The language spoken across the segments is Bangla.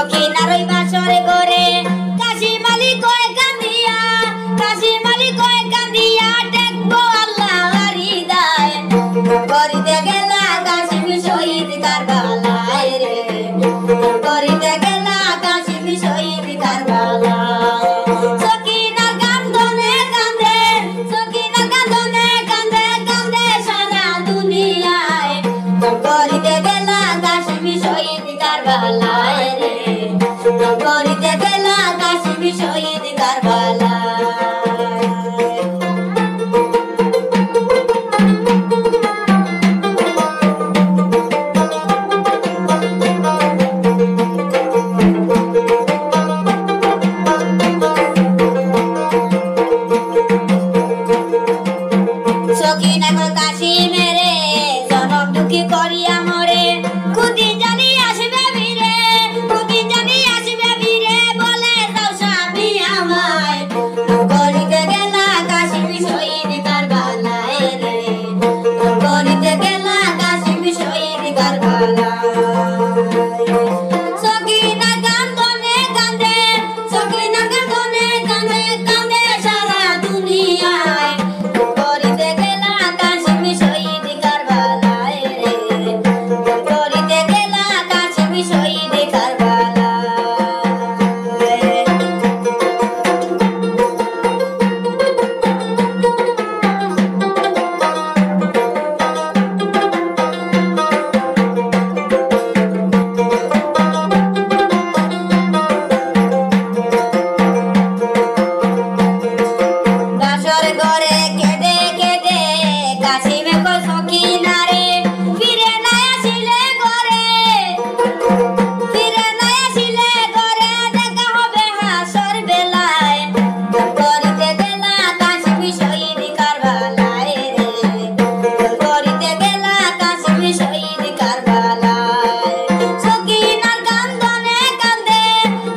সখিনার ওই বাসরে করে কাশি মালিক কয় কান্দিয়া, কাশি মালিক কয় কান্দিয়া দেখবো আল্লাহ হৃদয় করিতে গেলা কাশিম শহীদ কারবালায় রে, করিতে গেলা কাশিম শহীদ কারবালায়। সখিনার কান্দনে কান্দে, সখিনার কান্দনে কান্দে কান্দে সারা দুনিয়ায় করিতে গেলা কাশিম শহীদ কারবালায় রে, করিতে গেলা কাশিম শহীদ কারবালায়। সখিনা গো কাশিমেরে জনম দুঃখী করিয়া মরে, কুদিন জানি আসবে বীরে, কুদিন জানি আসবে বীরে বলে যাও স্বামী আমায় করিতে গেলা কাশিম শহীদ কারবালায় রে, করিতে গেলা কাশিম শহীদ কারবালায়। সখিনা কান্দনে কান্দে, সখিনা কান্দনে কান্দে কান্দে সারা দুনিয়ায় করিতে গেলা কাশিম শহীদ কারবালায় রে, করিতে গেলা কাশিম শহীদ কারবালায়। বাসর ঘরে কেঁদে কেঁদে কাশিমে কয় সখিনা রে ফিরে না আসিলে ঘরে, ফিরে না আসিলে ঘরে দেখা হবে হাসর বেলায় করিতে গেলা কাশিম শহীদ কারবালায় রে, করিতে গেলা কাশিম শহীদ কারবালায়। সখিনার কান্দনে কান্দে,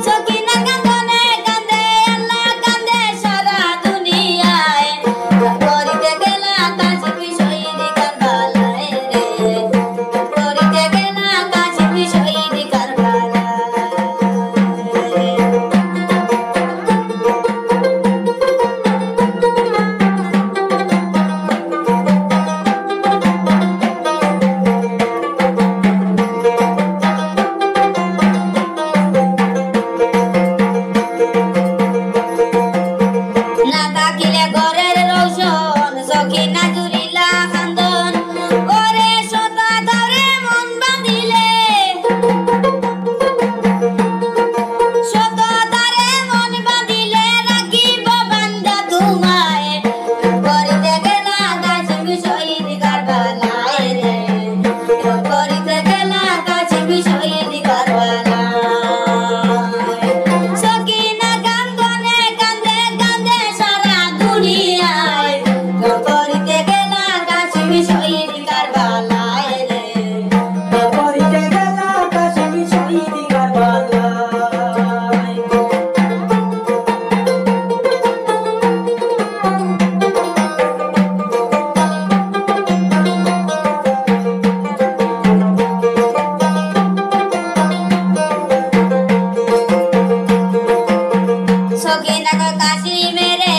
সখিনার কান্দনে কান্দে আল্লাহ কান্দে সারা দুনিয়ায় করিতে গেলা কাশিম শহীদ কারবালায় রে, করিতে গেলা কাশিম শহীদ কারবালায়। না থাকিলে ঘরের রৌশন সখিনা জুড়িলা কান্দন, ওরে সতা ধরে মন বাঁধিলে, সতা ধরে মন বাঁধিলে রাখিব বান্দা তোমায় করিতে গেলা কাশিম শহীদ কারবালায় রে, করিতে গেলা কাশিম শহীদ কারবালায়। সখিনা কান্দনে কান্দে কান্দে সারা দুনিয়ায় করিতে গেলা কাশিম শহীদ কারবালায় রে, করিতে গেলা কাশিম শহীদ কারবালায়। সখিনা গো কাশিমেরে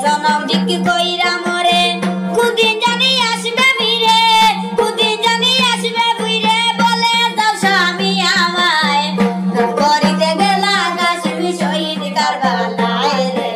জনম দিকি কইরা মরে, কুদিন জানি আসবে বীরে, কুদিন জানি আসবে বীরে বলে যাও স্বামী আমায় করিতে গেলা কাশিম শহীদ কারবালায় রে,